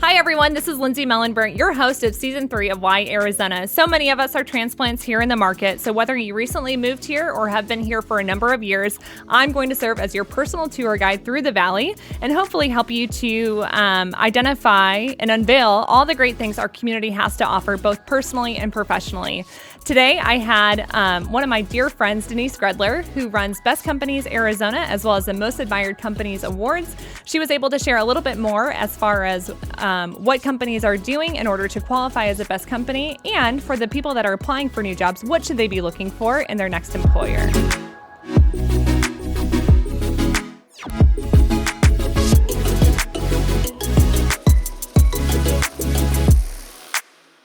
Hi everyone, this is Lindsay Mellenburnt, your host of Season 3 of Why Arizona. So many of us are transplants here in the market, so whether you recently moved here or have been here for a number of years, I'm going to serve as your personal tour guide through the Valley and hopefully help you to identify and unveil all the great things our community has to offer, both personally and professionally. Today, I had one of my dear friends, Denise Gredler, who runs Best Companies Arizona, as well as the Most Admired Companies Awards. She was able to share a little bit more as far as what companies are doing in order to qualify as a best company, and for the people that are applying for new jobs, what should they be looking for in their next employer.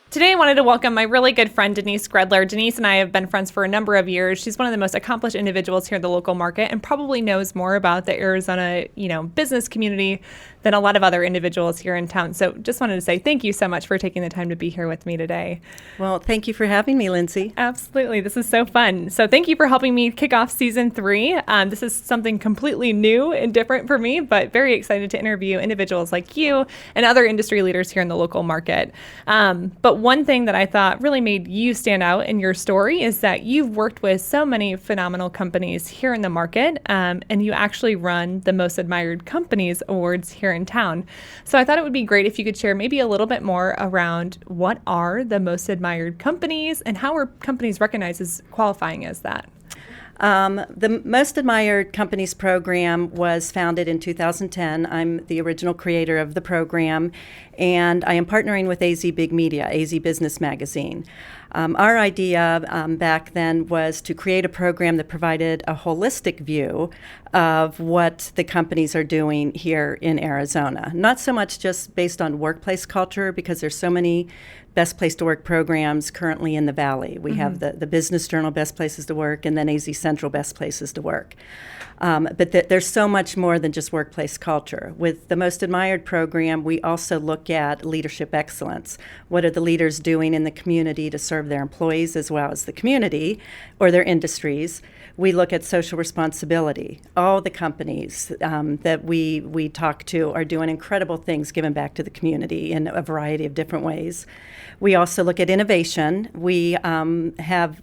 Today, I wanted to welcome my really good friend, Denise Gredler. Denise and I have been friends for a number of years. She's one of the most accomplished individuals here in the local market and probably knows more about the Arizona, business community than a lot of other individuals here in town. So just wanted to say thank you so much for taking the time to be here with me today. Well, thank you for having me, Lindsay. Absolutely. This is so fun. So thank you for helping me kick off Season 3. This is something completely new and different for me, but very excited to interview individuals like you and other industry leaders here in the local market. But one thing that I thought really made you stand out in your story is that you've worked with so many phenomenal companies here in the market, and you actually run the Most Admired Companies Awards here in town. So I thought it would be great if you could share maybe a little bit more around what are the Most Admired Companies and how are companies recognized as qualifying as that? The Most Admired Companies program was founded in 2010. I'm the original creator of the program, and I am partnering with AZ Big Media, AZ Business Magazine. Our idea back then was to create a program that provided a holistic view of what the companies are doing here in Arizona. Not so much just based on workplace culture, because there's so many Best Place to Work programs currently in the Valley. We have the Business Journal Best Places to Work and then AZ Central Best Places to Work. But there's so much more than just workplace culture. With the Most Admired program, we also look at leadership excellence. What are the leaders doing in the community to serve their employees as well as the community or their industries? We look at social responsibility. All the companies that we talk to are doing incredible things giving back to the community in a variety of different ways. We also look at innovation. We have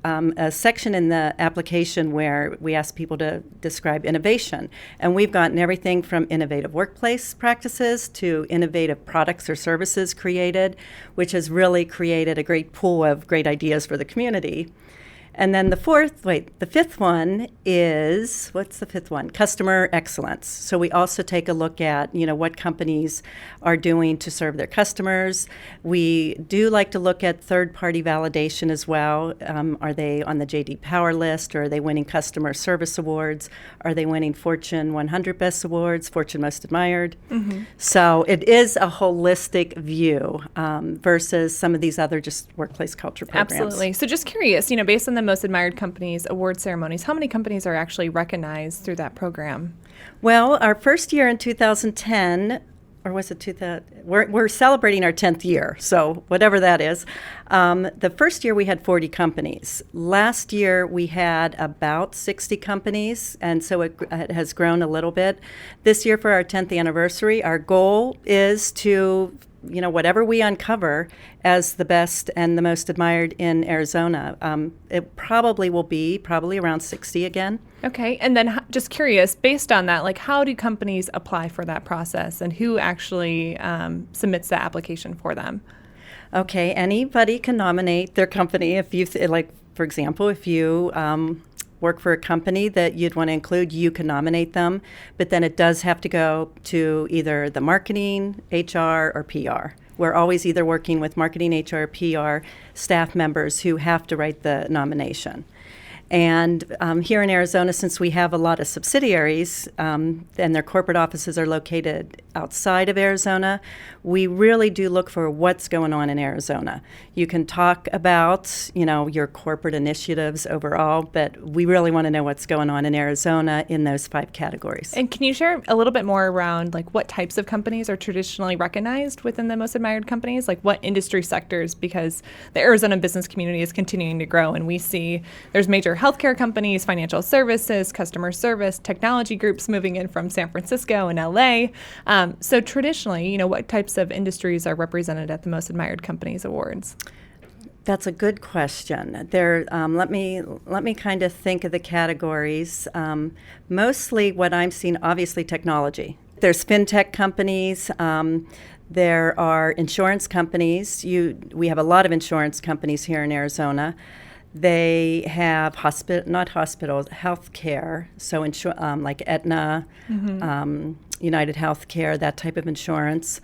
a section in the application where we ask people to describe innovation. And we've gotten everything from innovative workplace practices to innovative products or services created, which has really created a great pool of great ideas for the community. And then the fifth one is, what's the fifth one? Customer excellence. So we also take a look at, what companies are doing to serve their customers. We do like to look at third-party validation as well. Are they on the J.D. Power list, or are they winning customer service awards? Are they winning Fortune 100 Best Awards, Fortune Most Admired? Mm-hmm. So it is a holistic view versus some of these other just workplace culture programs. Absolutely. So just curious, based on the Most Admired Companies award ceremonies, how many companies are actually recognized through that program? Well, our first year in 2010, or was it 2000? We're celebrating our 10th year, so whatever that is. The first year we had 40 companies. Last year we had about 60 companies, and so it has grown a little bit. This year for our 10th anniversary, our goal is to whatever we uncover as the best and the most admired in Arizona, it probably will be around 60 again. Okay, and then just curious, based on that, how do companies apply for that process, and who actually submits the application for them? Okay, anybody can nominate their company. If you, for example, if you work for a company that you'd want to include, you can nominate them, but then it does have to go to either the marketing, HR, or PR. We're always either working with marketing, HR, or PR staff members who have to write the nomination. And here in Arizona, since we have a lot of subsidiaries and their corporate offices are located outside of Arizona, we really do look for what's going on in Arizona. You can talk about, your corporate initiatives overall, but we really want to know what's going on in Arizona in those 5 categories. And can you share a little bit more around what types of companies are traditionally recognized within the Most Admired Companies? What industry sectors? Because the Arizona business community is continuing to grow, and we see there's major healthcare companies, financial services, customer service, technology groups moving in from San Francisco and LA. So traditionally, what types of industries are represented at the Most Admired Companies Awards? That's a good question. Let me kind of think of the categories. Mostly what I'm seeing, obviously technology. There's fintech companies. There are insurance companies. We have a lot of insurance companies here in Arizona. They have not hospitals, healthcare. So like Aetna, United Healthcare, that type of insurance,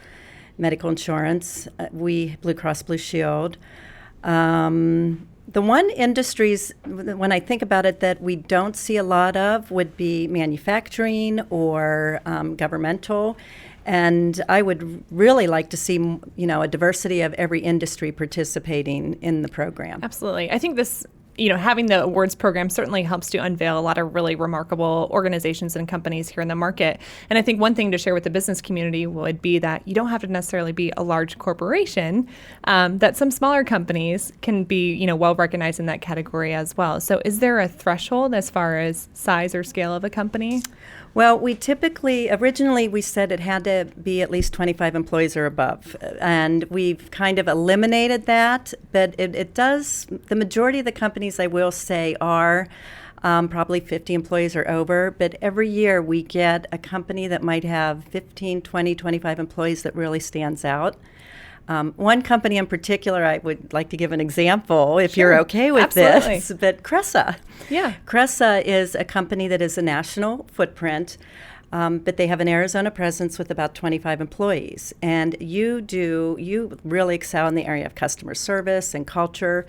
medical insurance. Blue Cross Blue Shield. The one industries, when I think about it, that we don't see a lot of would be manufacturing or governmental. And I would really like to see, a diversity of every industry participating in the program. Absolutely. I think this, having the awards program certainly helps to unveil a lot of really remarkable organizations and companies here in the market. And I think one thing to share with the business community would be that you don't have to necessarily be a large corporation, that some smaller companies can be, well recognized in that category as well. So is there a threshold as far as size or scale of a company? Well, originally we said it had to be at least 25 employees or above, and we've kind of eliminated that, but the majority of the companies, I will say, are probably 50 employees or over, but every year we get a company that might have 15, 20, 25 employees that really stands out. One company in particular, I would like to give an example, if you're okay with Absolutely. this, but Cressa. Yeah. Cressa is a company that is a national footprint, but they have an Arizona presence with about 25 employees. And you really excel in the area of customer service and culture.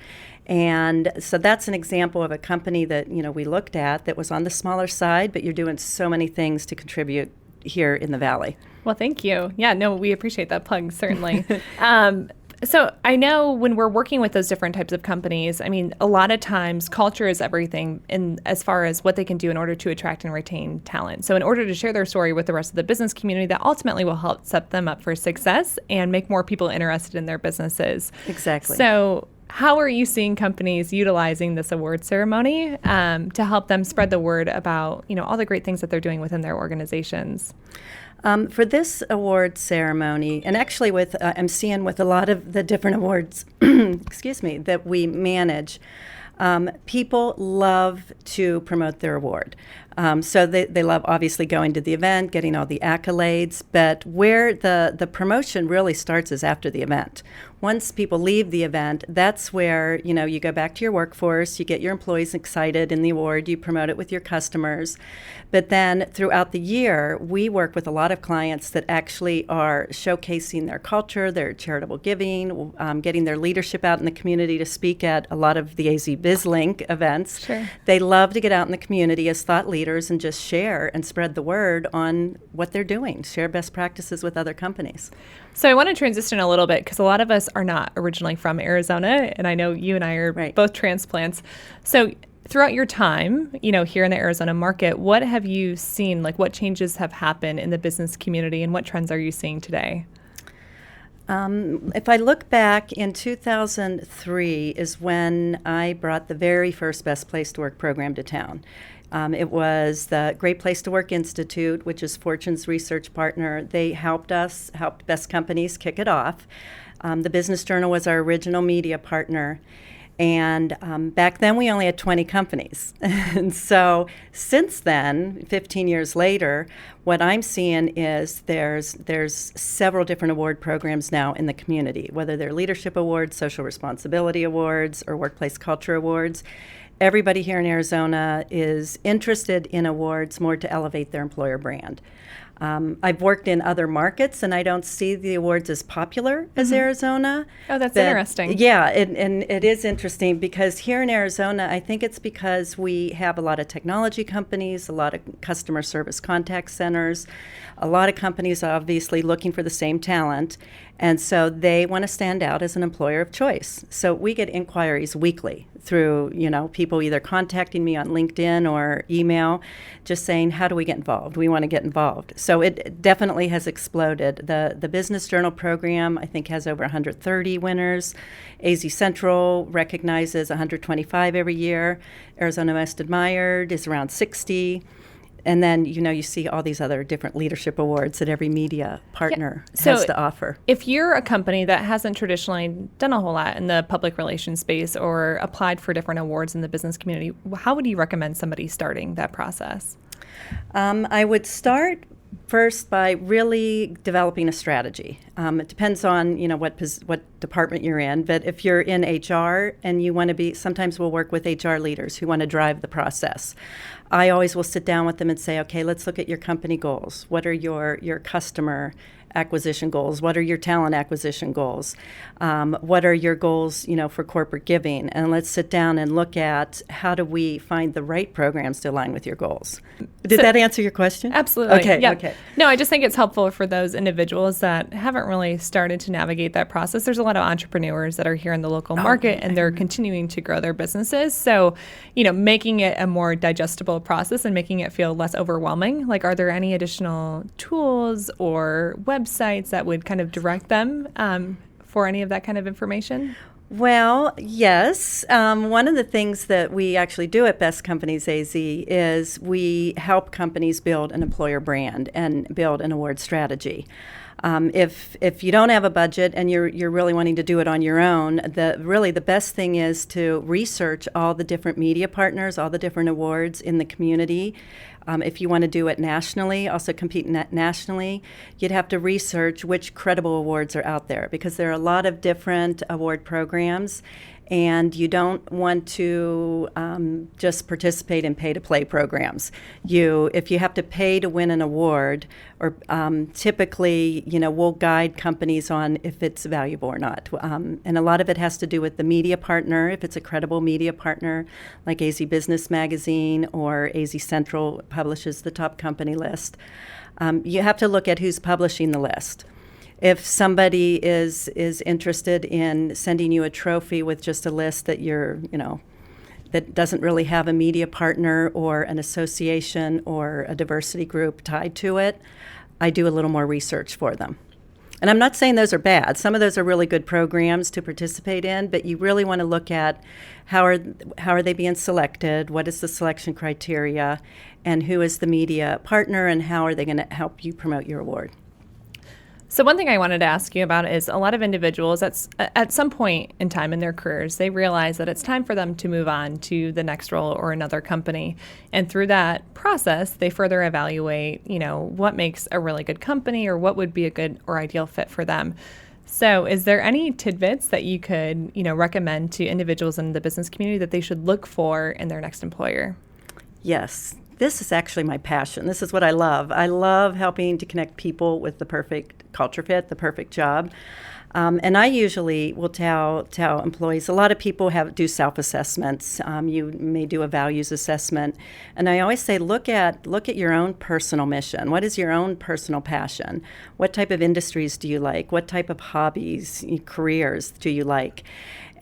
And so that's an example of a company that, we looked at that was on the smaller side, but you're doing so many things to contribute here in the Valley. Well, thank you. Yeah, no, we appreciate that plug, certainly. So I know when we're working with those different types of companies, a lot of times culture is everything in as far as what they can do in order to attract and retain talent. So in order to share their story with the rest of the business community, that ultimately will help set them up for success and make more people interested in their businesses. Exactly. So how are you seeing companies utilizing this award ceremony to help them spread the word about, all the great things that they're doing within their organizations? For this award ceremony, and actually I'm seeing with a lot of the different awards, that we manage, people love to promote their award. So they love obviously going to the event, getting all the accolades, but where the promotion really starts is after the event. Once people leave the event, that's where, you go back to your workforce, you get your employees excited in the award, you promote it with your customers. But then throughout the year, we work with a lot of clients that actually are showcasing their culture, their charitable giving, getting their leadership out in the community to speak at a lot of the AZ BizLink events. Sure. They love to get out in the community as thought leaders and just share and spread the word on what they're doing, share best practices with other companies. So I want to transition a little bit because a lot of us are not originally from Arizona, and I know you and I are both transplants. So throughout your time, here in the Arizona market, what have you seen? Like, what changes have happened in the business community, and what trends are you seeing today? If I look back, in 2003 is when I brought the very first Best Place to Work program to town. It was the Great Place to Work Institute, which is Fortune's research partner. They helped Best Companies kick it off. The Business Journal was our original media partner. And back then, we only had 20 companies. And so since then, 15 years later, what I'm seeing is there's several different award programs now in the community, whether they're leadership awards, social responsibility awards, or workplace culture awards. Everybody here in Arizona is interested in awards more to elevate their employer brand. I've worked in other markets, and I don't see the awards as popular as Arizona. Oh, that's interesting. Yeah, and it is interesting because here in Arizona, I think it's because we have a lot of technology companies, a lot of customer service contact centers, a lot of companies obviously looking for the same talent, and so they want to stand out as an employer of choice. So we get inquiries weekly through, people either contacting me on LinkedIn or email, just saying, how do we get involved? We want to get involved. So So it definitely has exploded. The Business Journal program, I think, has over 130 winners. AZ Central recognizes 125 every year. Arizona Most Admired is around 60. And then, you see all these other different leadership awards that every media partner has to offer. If you're a company that hasn't traditionally done a whole lot in the public relations space or applied for different awards in the business community, how would you recommend somebody starting that process? I would start first by really developing a strategy. It depends on what department you're in, but if you're in HR and you want to be, sometimes we'll work with HR leaders who want to drive the process. I always will sit down with them and say, okay, let's look at your company goals. What are your customer acquisition goals? What are your talent acquisition goals? What are your goals, for corporate giving? And let's sit down and look at how do we find the right programs to align with your goals. Did that answer your question? Absolutely. Okay. Yep. Okay. No, I just think it's helpful for those individuals that haven't really started to navigate that process. There's a lot of entrepreneurs that are here in the local market and they're continuing to grow their businesses. So, making it a more digestible process and making it feel less overwhelming. Like, are there any additional tools or websites that would kind of direct them for any of that kind of information? Well, yes. One of the things that we actually do at BestCompanies AZ is we help companies build an employer brand and build an award strategy. If you don't have a budget and you're really wanting to do it on your own, the best thing is to research all the different media partners, all the different awards in the community. If you want to do it nationally, also compete nationally, you'd have to research which credible awards are out there, because there are a lot of different award programs, and you don't want to just participate in pay-to-play programs. If you have to pay to win an award, or typically, we'll guide companies on if it's valuable or not. And a lot of it has to do with the media partner. If it's a credible media partner, like AZ Business Magazine or AZ Central publishes the top company list, you have to look at who's publishing the list. If somebody is interested in sending you a trophy with just a list that that doesn't really have a media partner or an association or a diversity group tied to it, I do a little more research for them. And I'm not saying those are bad. Some of those are really good programs to participate in, but you really want to look at how are they being selected, what is the selection criteria, and who is the media partner, and how are they going to help you promote your award. So one thing I wanted to ask you about is a lot of individuals at some point in time in their careers, they realize that it's time for them to move on to the next role or another company. And through that process, they further evaluate, what makes a really good company or what would be a good or ideal fit for them. So is there any tidbits that you could, recommend to individuals in the business community that they should look for in their next employer? Yes. This is actually my passion. This is what I love. I love helping to connect people with the perfect culture fit, the perfect job. And I usually will tell employees, a lot of people do self-assessments. You may do a values assessment. And I always say, look at your own personal mission. What is your own personal passion? What type of industries do you like? What type of hobbies, careers do you like?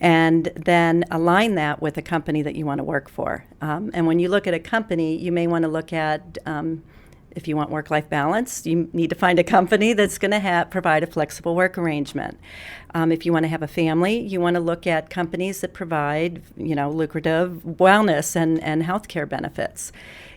And then align that with a company that you want to work for. And when you look at a company, you may want to look at, if you want work-life balance, you need to find a company that's going to provide a flexible work arrangement. If you want to have a family, you want to look at companies that provide, lucrative wellness and healthcare benefits.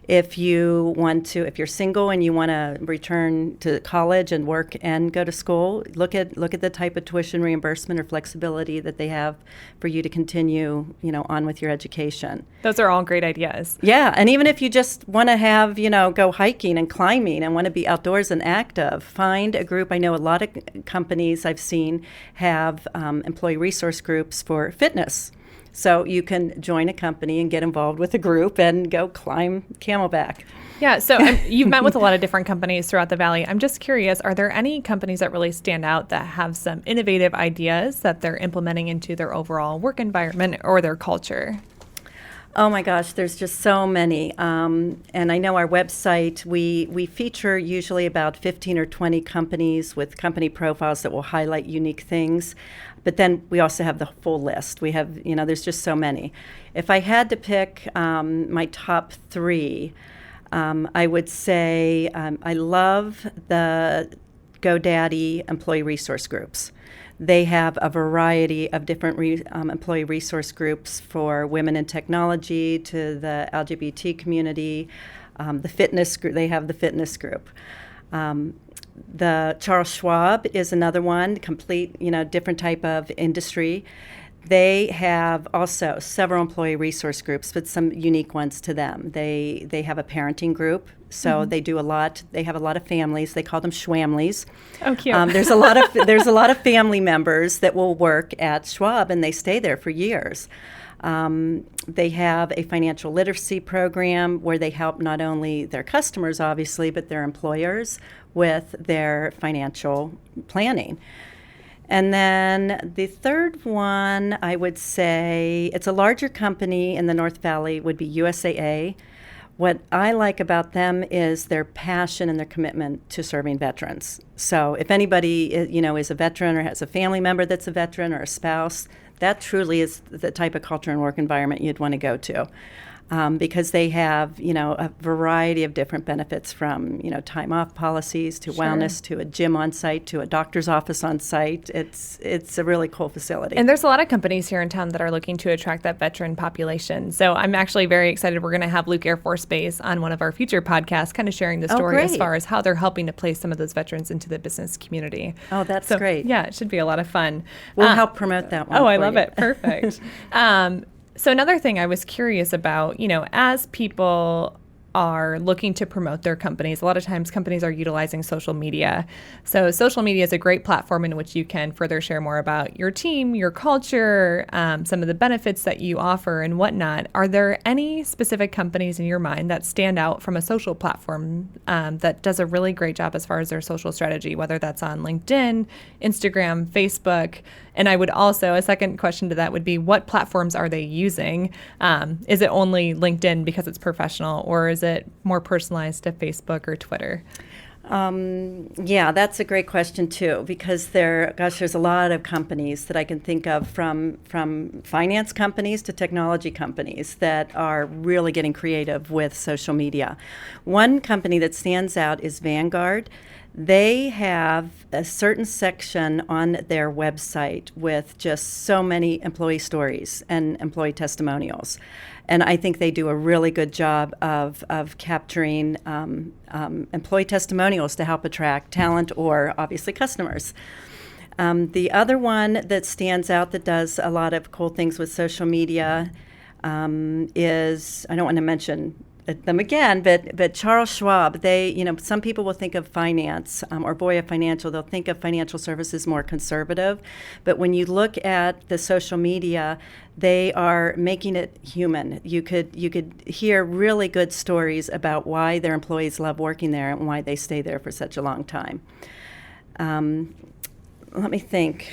If you're single and you want to return to college and work and go to school, look at the type of tuition reimbursement or flexibility that they have for you to continue, on with your education. Those are all great ideas. Yeah, and even if you just want to go hiking and climbing and want to be outdoors and active, find a group. I know a lot of companies I've seen have employee resource groups for fitness. So you can join a company and get involved with a group and go climb Camelback. Yeah, so you've met with a lot of different companies throughout the Valley. I'm just curious, are there any companies that really stand out that have some innovative ideas that they're implementing into their overall work environment or their culture? Oh my gosh, there's just so many. And I know our website, we feature usually about 15 or 20 companies with company profiles that will highlight unique things. But then we also have the full list. We have, there's just so many. If I had to pick my top three, I would say I love the GoDaddy employee resource groups. They have a variety of different employee resource groups for women in technology to the LGBT community, the fitness group. They have the fitness group. The Charles Schwab is another one, complete, different type of industry. They have also several employee resource groups, but some unique ones to them. They have a parenting group, so they do a lot. They have a lot of families. They call them Schwamlies. Oh, cute. There's a lot of family members that will work at Schwab, and they stay there for years. They have a financial literacy program where they help not only their customers, obviously, but their employers with their financial planning. And then the third one, I would say, it's a larger company in the North Valley, would be USAA. What I like about them is their passion and their commitment to serving veterans. So if anybody, is a veteran or has a family member that's a veteran or a spouse, that truly is the type of culture and work environment you'd want to go to. Because they have, a variety of different benefits from, time off policies to wellness to a gym on site to a doctor's office on site. It's a really cool facility. And there's a lot of companies here in town that are looking to attract that veteran population. So I'm actually very excited. We're going to have Luke Air Force Base on one of our future podcasts, kind of sharing the story as far as how they're helping to place some of those veterans into the business community. Oh, that's great. Yeah, it should be a lot of fun. We'll help promote that one. Oh, I love it. Perfect. So another thing I was curious about, as people are looking to promote their companies, a lot of times companies are utilizing social media. So social media is a great platform in which you can further share more about your team, your culture, some of the benefits that you offer and whatnot. Are there any specific companies in your mind that stand out from a social platform that does a really great job as far as their social strategy, whether that's on LinkedIn, Instagram, Facebook? And I would also, a second question to that would be, what platforms are they using? Is it only LinkedIn because it's professional, or is it more personalized to Facebook or Twitter? Yeah, that's a great question too, because there's a lot of companies that I can think of, from finance companies to technology companies, that are really getting creative with social media. One company that stands out is Vanguard. They have a certain section on their website with just so many employee stories and employee testimonials. And I think they do a really good job of capturing employee testimonials to help attract talent or obviously customers. The other one that stands out that does a lot of cool things with social media is, I don't want to mention them again, but Charles Schwab, some people will think of finance or Voya Financial, they'll think of financial services more conservative. But when you look at the social media, they are making it human. You could hear really good stories about why their employees love working there and why they stay there for such a long time. Let me think.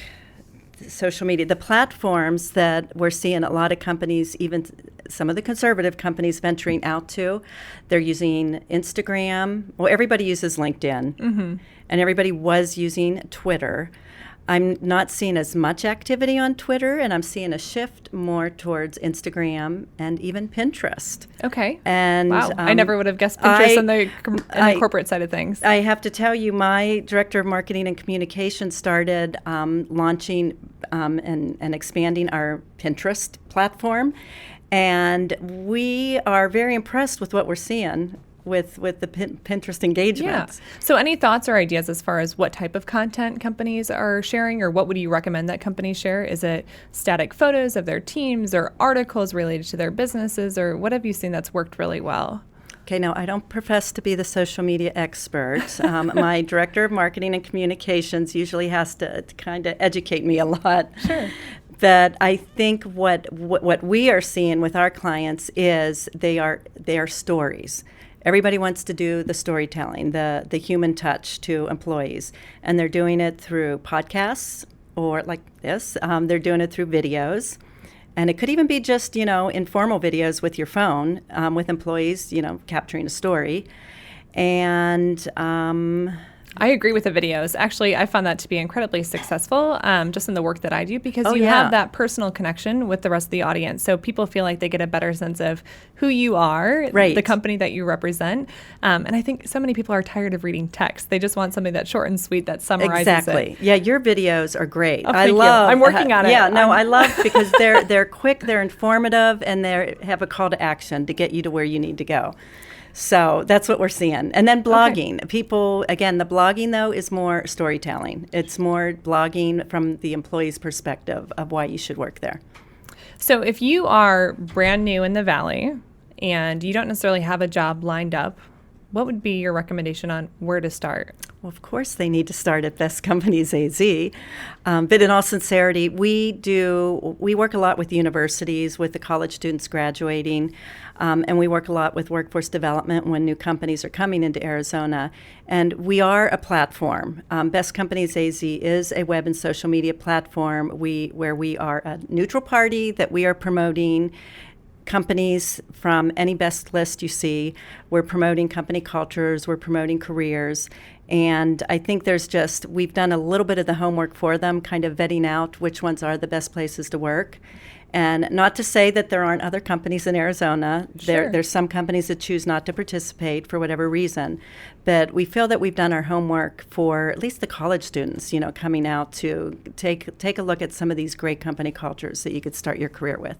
Social media, the platforms that we're seeing a lot of companies, even some of the conservative companies, venturing out to, they're using Instagram. Well, everybody uses LinkedIn, and everybody was using Twitter. I'm not seeing as much activity on Twitter, and I'm seeing a shift more towards Instagram and even Pinterest. Okay. And wow, I never would have guessed Pinterest on the corporate side of things. I have to tell you, my director of marketing and communications started launching and expanding our Pinterest platform, and we are very impressed with what we're seeing with the Pinterest engagements. Yeah. So any thoughts or ideas as far as what type of content companies are sharing, or what would you recommend that companies share? Is it static photos of their teams or articles related to their businesses, or what have you seen that's worked really well? Okay, now I don't profess to be the social media expert. My director of marketing and communications usually has to kind of educate me a lot. Sure. But I think what we are seeing with our clients is they are stories. Everybody wants to do the storytelling, the human touch to employees, and they're doing it through podcasts or like this. They're doing it through videos, and it could even be just informal videos with your phone with employees, capturing a story, and. I agree with the videos. Actually, I found that to be incredibly successful just in the work that I do because Oh, you yeah. have that personal connection with the rest of the audience. So people feel like they get a better sense of who you are, Right. the company that you represent. And I think so many people are tired of reading text. They just want something that's short and sweet that summarizes Exactly. it. Yeah, your videos are great. Oh, thank you. I'm working on it. Yeah, no, I love because they're quick, they're informative, and they have a call to action to get you to where you need to go. So that's what we're seeing. And then blogging. People, again, the blogging, though, is more storytelling. It's more blogging from the employee's perspective of why you should work there. So if you are brand new in the Valley and you don't necessarily have a job lined up, what would be your recommendation on where to start? Well, of course, they need to start at BestCompanies AZ. But in all sincerity, we work a lot with universities, with the college students graduating, and we work a lot with workforce development when new companies are coming into Arizona. And we are a platform. BestCompanies AZ is a web and social media platform where we are a neutral party that we are promoting companies from any best list you see. We're promoting company cultures, we're promoting careers, and I think we've done a little bit of the homework for them, kind of vetting out which ones are the best places to work. And not to say that there aren't other companies in Arizona. Sure. There's some companies that choose not to participate for whatever reason, but we feel that we've done our homework for at least the college students, coming out to take a look at some of these great company cultures that you could start your career with.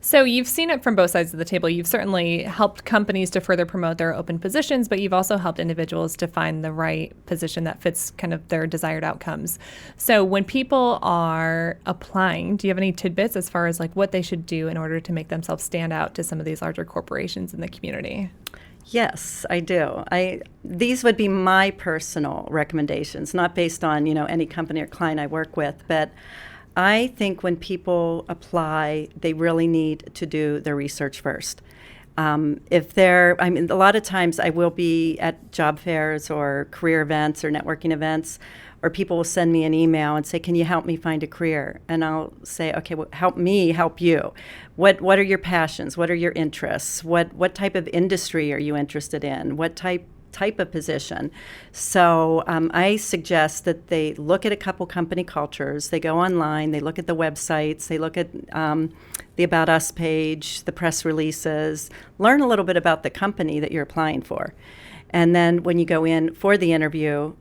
So you've seen it from both sides of the table. You've certainly helped companies to further promote their open positions, but you've also helped individuals to find the right position that fits kind of their desired outcomes. So when people are applying, do you have any tidbits as far as like what they should do in order to make themselves stand out to some of these larger corporations in the community? Yes, I do. These would be my personal recommendations, not based on, any company or client I work with, but I think when people apply, they really need to do their research first. A lot of times I will be at job fairs or career events or networking events, or people will send me an email and say, "Can you help me find a career?" And I'll say, "Okay, well, help me help you. What are your passions? What are your interests? What type of industry are you interested in? What type of position?" So I suggest that they look at a couple company cultures. They go online, they look at the websites, they look at the About Us page, the press releases, learn a little bit about the company that you're applying for. And then when you go in for the interview,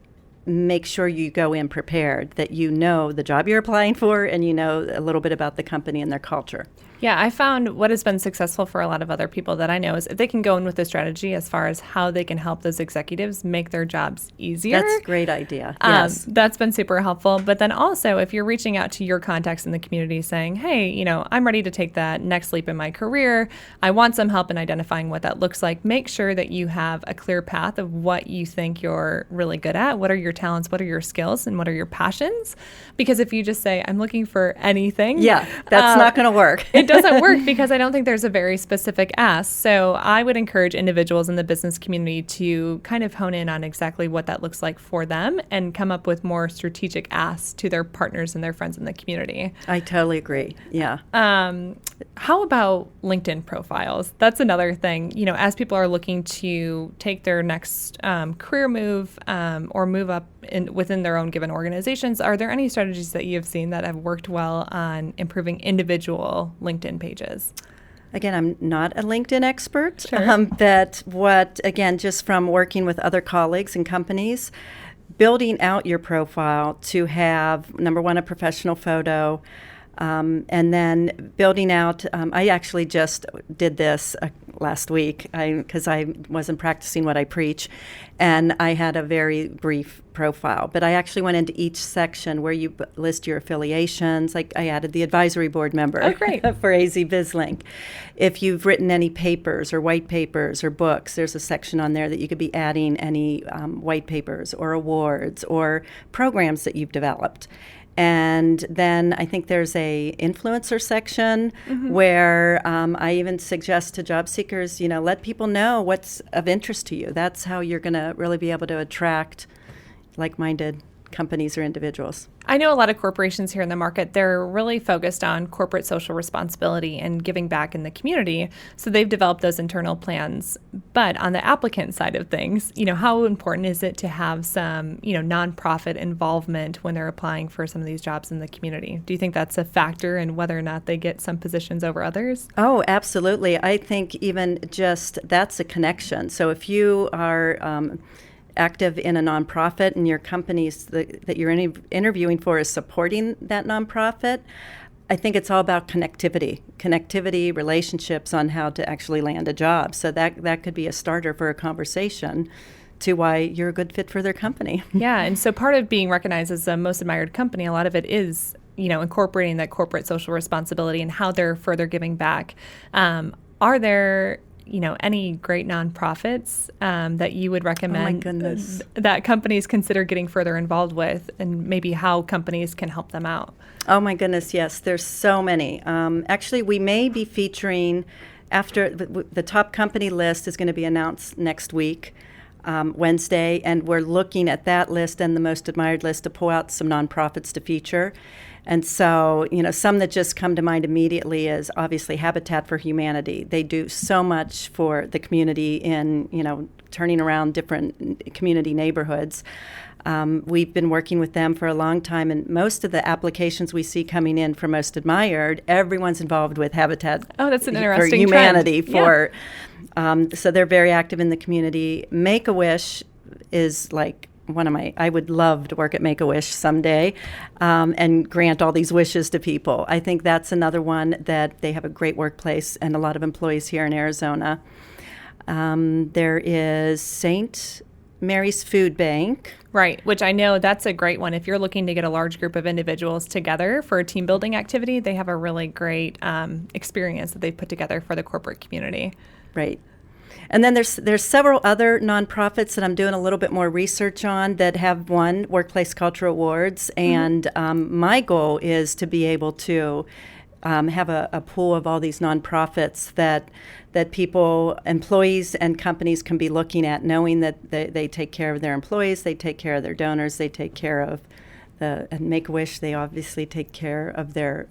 make sure you go in prepared, that you know the job you're applying for and you know a little bit about the company and their culture. Yeah, I found what has been successful for a lot of other people that I know is if they can go in with a strategy as far as how they can help those executives make their jobs easier. That's a great idea. Yes. That's been super helpful. But then also, if you're reaching out to your contacts in the community saying, hey, I'm ready to take that next leap in my career. I want some help in identifying what that looks like. Make sure that you have a clear path of what you think you're really good at. What are your talents? What are your skills? And what are your passions? Because if you just say, I'm looking for anything. Yeah, that's not going to work. It doesn't work because I don't think there's a very specific ask. So I would encourage individuals in the business community to kind of hone in on exactly what that looks like for them and come up with more strategic asks to their partners and their friends in the community. I totally agree. Yeah. How about LinkedIn profiles? That's another thing. As people are looking to take their next career move or move up within their own given organizations, are there any strategies that you have seen that have worked well on improving individual LinkedIn pages? Again, I'm not a LinkedIn expert, Sure. but just from working with other colleagues and companies, building out your profile to have, number one, a professional photo, and then building out, I actually just did this last week because I wasn't practicing what I preach, and I had a very brief profile. But I actually went into each section where you list your affiliations. Like I added the advisory board member for AZ BizLink. If you've written any papers or white papers or books, there's a section on there that you could be adding any white papers or awards or programs that you've developed. And then I think there's a influencer section where I even suggest to job seekers, let people know what's of interest to you. That's how you're going to really be able to attract like-minded companies or individuals. I know a lot of corporations here in the market, they're really focused on corporate social responsibility and giving back in the community. So they've developed those internal plans. But on the applicant side of things, how important is it to have some, nonprofit involvement when they're applying for some of these jobs in the community? Do you think that's a factor in whether or not they get some positions over others? Oh, absolutely. I think even just that's a connection. So if you are active in a nonprofit and your companies that you're interviewing for is supporting that nonprofit, I think it's all about connectivity, relationships on how to actually land a job. So that could be a starter for a conversation to why you're a good fit for their company. Yeah, and so part of being recognized as the most admired company, a lot of it is, incorporating that corporate social responsibility and how they're further giving back. Are there any great nonprofits that you would recommend? Oh my goodness. That companies consider getting further involved with, and maybe how companies can help them out? Oh my goodness, yes. There's so many. Actually, we may be featuring after the top company list is going to be announced next week, Wednesday, and we're looking at that list and the most admired list to pull out some nonprofits to feature. And so, some that just come to mind immediately is obviously Habitat for Humanity. They do so much for the community in, turning around different community neighborhoods. We've been working with them for a long time, and most of the applications we see coming in for Most Admired, everyone's involved with Habitat Oh, that's an for interesting Humanity. trend. So they're very active in the community. Make-A-Wish is like I would love to work at Make-A-Wish someday and grant all these wishes to people. I think that's another one that they have a great workplace and a lot of employees here in Arizona. There is St. Mary's Food Bank. Right, which I know that's a great one. If you're looking to get a large group of individuals together for a team building activity, they have a really great experience that they've put together for the corporate community. Right. And then there's several other nonprofits that I'm doing a little bit more research on that have won Workplace Culture Awards. And my goal is to be able to have a pool of all these nonprofits that people, employees and companies can be looking at, knowing that they take care of their employees, they take care of their donors, they take care of and Make-A-Wish, they obviously take care of their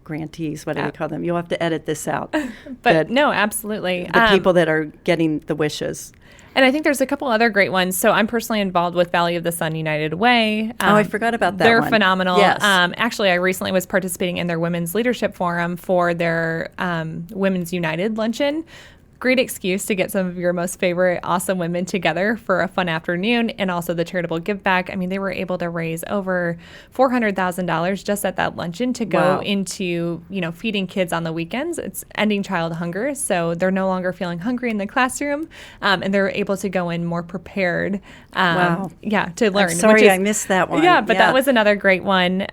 grantees. What do we call them? You'll have to edit this out. But no, absolutely. The people that are getting the wishes. And I think there's a couple other great ones. So I'm personally involved with Valley of the Sun United Way. I forgot about that They're one. phenomenal. Yes. Actually, I recently was participating in their Women's Leadership Forum for their Women's United luncheon. Great excuse to get some of your most favorite awesome women together for a fun afternoon, and also the charitable give back. I mean, they were able to raise over $400,000 just at that luncheon to go into, feeding kids on the weekends. It's ending child hunger, so they're no longer feeling hungry in the classroom, and they're able to go in more prepared. To learn. I'm sorry, I missed that one. Yeah, but that was another great one.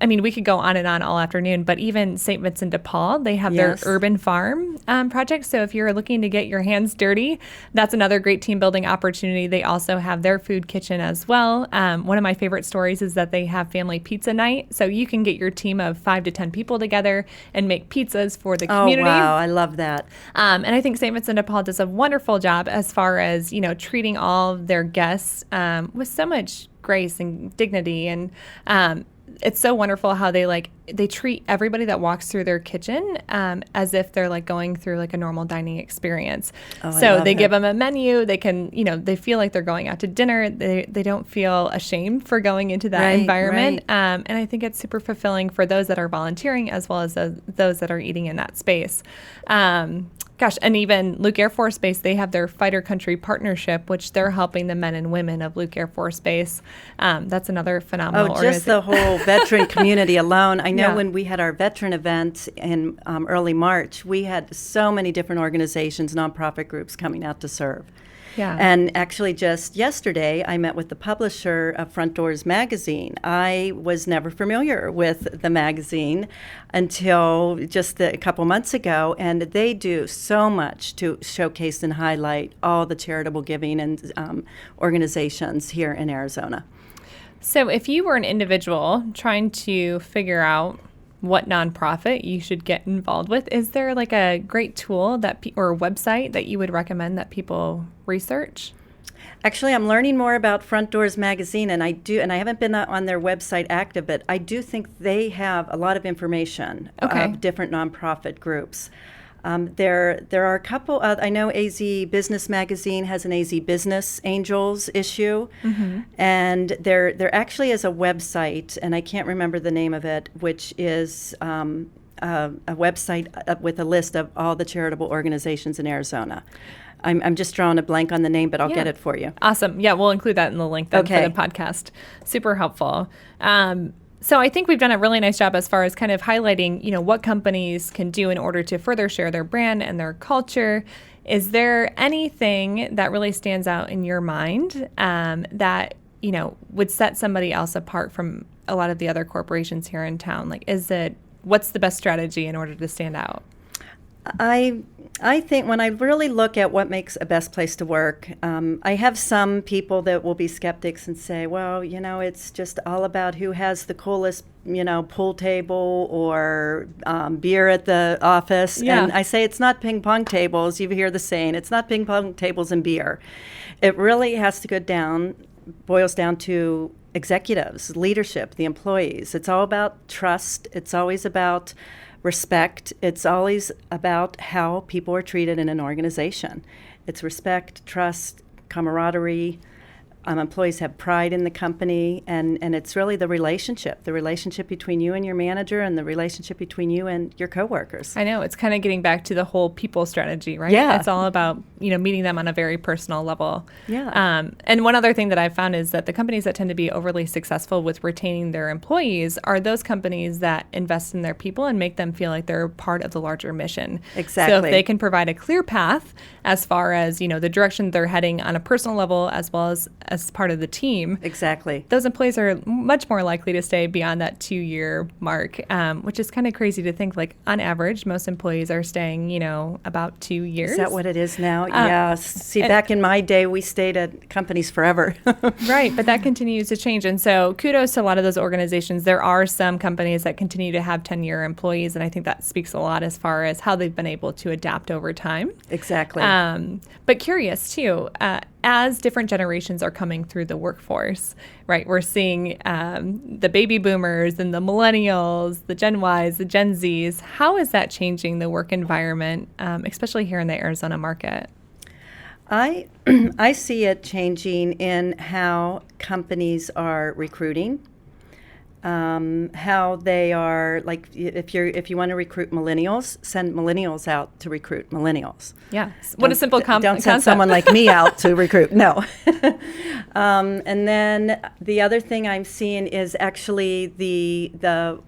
We could go on and on all afternoon, but even St. Vincent de Paul, they have their urban farm project. So if you're looking to get your hands dirty, that's another great team building opportunity. They also have their food kitchen as well. One of my favorite stories is that they have family pizza night. So you can get your team of 5 to 10 people together and make pizzas for the community. Oh, wow. I love that. And I think St. Vincent de Paul does a wonderful job as far as, treating all of their guests with so much grace and dignity. And it's so wonderful how they treat everybody that walks through their kitchen as if they're going through a normal dining experience. So they give them a menu. They can, they feel like they're going out to dinner. They don't feel ashamed for going into that environment. And I think it's super fulfilling for those that are volunteering as well as those that are eating in that space. And even Luke Air Force Base, they have their Fighter Country Partnership, which they're helping the men and women of Luke Air Force Base. That's another phenomenal organization. Just the whole veteran community alone. I know when we had our veteran event in early March, we had so many different organizations, nonprofit groups coming out to serve. Yeah. And actually just yesterday, I met with the publisher of Front Doors magazine. I was never familiar with the magazine until just a couple months ago, and they do so much to showcase and highlight all the charitable giving and organizations here in Arizona. So if you were an individual trying to figure out what nonprofit you should get involved with, is there a great tool or website that you would recommend that people research? Actually, I'm learning more about Front Doors Magazine, and I haven't been on their website active, but I do think they have a lot of information of different nonprofit groups. There are a couple. I know AZ Business Magazine has an AZ Business Angels issue, and there actually is a website, and I can't remember the name of it, which is a website with a list of all the charitable organizations in Arizona. I'm just drawing a blank on the name, but I'll get it for you. Awesome. Yeah, we'll include that in the link then for the podcast. Super helpful. So I think we've done a really nice job as far as kind of highlighting, what companies can do in order to further share their brand and their culture. Is there anything that really stands out in your mind that, would set somebody else apart from a lot of the other corporations here in town? Like, what's the best strategy in order to stand out? I think when I really look at what makes a best place to work, I have some people that will be skeptics and say, well, it's just all about who has the coolest, pool table or beer at the office. Yeah. And I say it's not ping pong tables. You hear the saying, it's not ping pong tables and beer. It really has to boils down to executives, leadership, the employees. It's all about trust. It's always about respect. It's always about how people are treated in an organization. It's respect, trust, camaraderie. Employees have pride in the company, and it's really the relationship between you and your manager and the relationship between you and your coworkers. I know. It's kind of getting back to the whole people strategy, right? Yeah. It's all about, meeting them on a very personal level. Yeah. And one other thing that I've found is that the companies that tend to be overly successful with retaining their employees are those companies that invest in their people and make them feel like they're part of the larger mission. Exactly. So if they can provide a clear path as far as, the direction they're heading on a personal level as well as part of the team. Exactly. Those employees are much more likely to stay beyond that 2-year mark, which is kind of crazy to think. Like, on average, most employees are staying, about 2 years. Is that what it is now? Yeah. See, back in my day, we stayed at companies forever. Right. But that continues to change. And so kudos to a lot of those organizations. There are some companies that continue to have 10-year employees. And I think that speaks a lot as far as how they've been able to adapt over time. Exactly. But curious, too, as different generations are coming through the workforce, right? We're seeing the baby boomers and the millennials, the Gen Ys, the Gen Zs. How is that changing the work environment, especially here in the Arizona market? I see it changing in how companies are recruiting. How they are, like, if you want to recruit millennials, send millennials out to recruit millennials. Yeah. What a simple Don't concept. send someone like me out to recruit. No. And then the other thing I'm seeing is actually the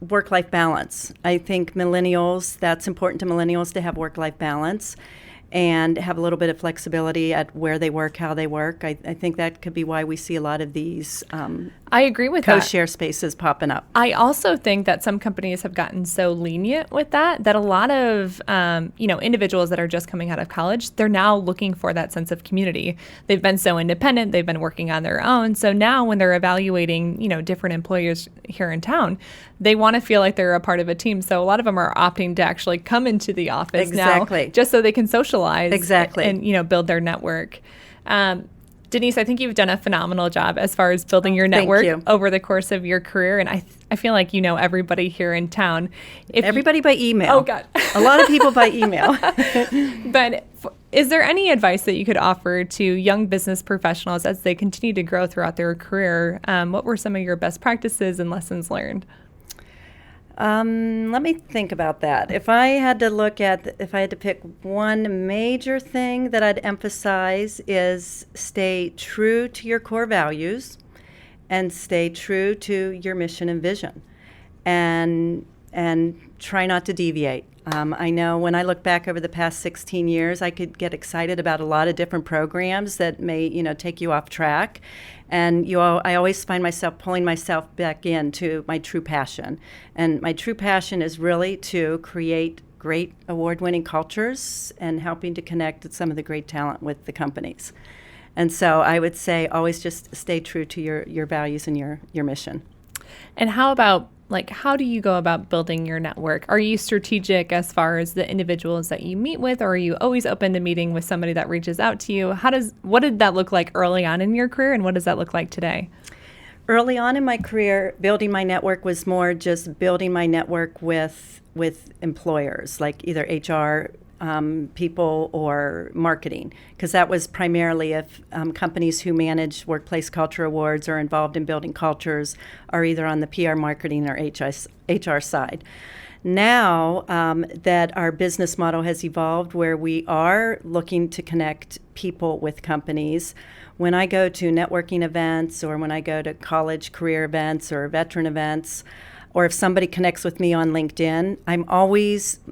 work-life balance. I think that's important to millennials to have work-life balance and have a little bit of flexibility at where they work, how they work. I think that could be why we see a lot of these I agree with that. co-share spaces popping up. I also think that some companies have gotten so lenient with that a lot of individuals that are just coming out of college, they're now looking for that sense of community. They've been so independent, they've been working on their own. So now when they're evaluating, different employers here in town, they want to feel like they're a part of a team. So a lot of them are opting to actually come into the office now just so they can socialize and build their network. Denise, I think you've done a phenomenal job as far as building your network over the course of your career. And I feel like you know everybody here in town. Everybody by email. Oh, God. A lot of people by email. But is there any advice that you could offer to young business professionals as they continue to grow throughout their career? What were some of your best practices and lessons learned? Let me think about that. If I had to pick one major thing that I'd emphasize is stay true to your core values and stay true to your mission and vision and try not to deviate. I know when I look back over the past 16 years, I could get excited about a lot of different programs that may, take you off track. And I always find myself pulling myself back into my true passion. And my true passion is really to create great award-winning cultures and helping to connect some of the great talent with the companies. And so I would say always just stay true to your values and your mission. And how about like, how do you go about building your network? Are you strategic as far as the individuals that you meet with, or are you always open to meeting with somebody that reaches out to you? What did that look like early on in your career, and what does that look like today? Early on in my career, building my network was more just building my network with employers, like either HR people or marketing, because that was primarily if companies who manage workplace culture awards or involved in building cultures are either on the PR, marketing, or HR side. Now that our business model has evolved where we are looking to connect people with companies, when I go to networking events or when I go to college career events or veteran events, or if somebody connects with me on LinkedIn,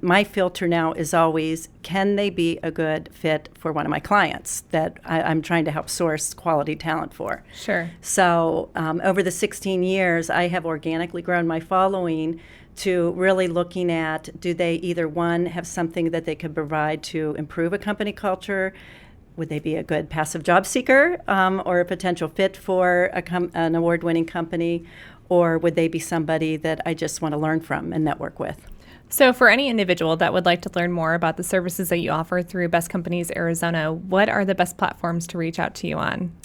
my filter now is always, can they be a good fit for one of my clients that I'm trying to help source quality talent for? Sure. So over the 16 years, I have organically grown my following to really looking at, do they either, one, have something that they could provide to improve a company culture? Would they be a good passive job seeker or a potential fit for an award-winning company? Or would they be somebody that I just want to learn from and network with? So for any individual that would like to learn more about the services that you offer through Best Companies Arizona, what are the best platforms to reach out to you on?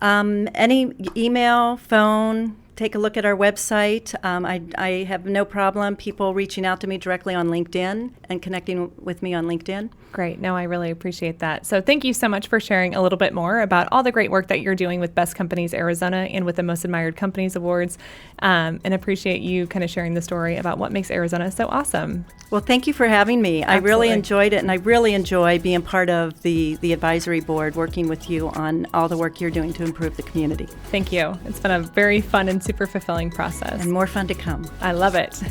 Any email, phone, take a look at our website. I have no problem people reaching out to me directly on LinkedIn and connecting with me on LinkedIn. Great. No, I really appreciate that. So thank you so much for sharing a little bit more about all the great work that you're doing with Best Companies Arizona and with the Most Admired Companies Awards, and appreciate you kind of sharing the story about what makes Arizona so awesome. Well, thank you for having me. Absolutely. I really enjoyed it, and I really enjoy being part of the advisory board, working with you on all the work you're doing to improve the community. Thank you. It's been a very fun and super fulfilling process. And more fun to come. I love it.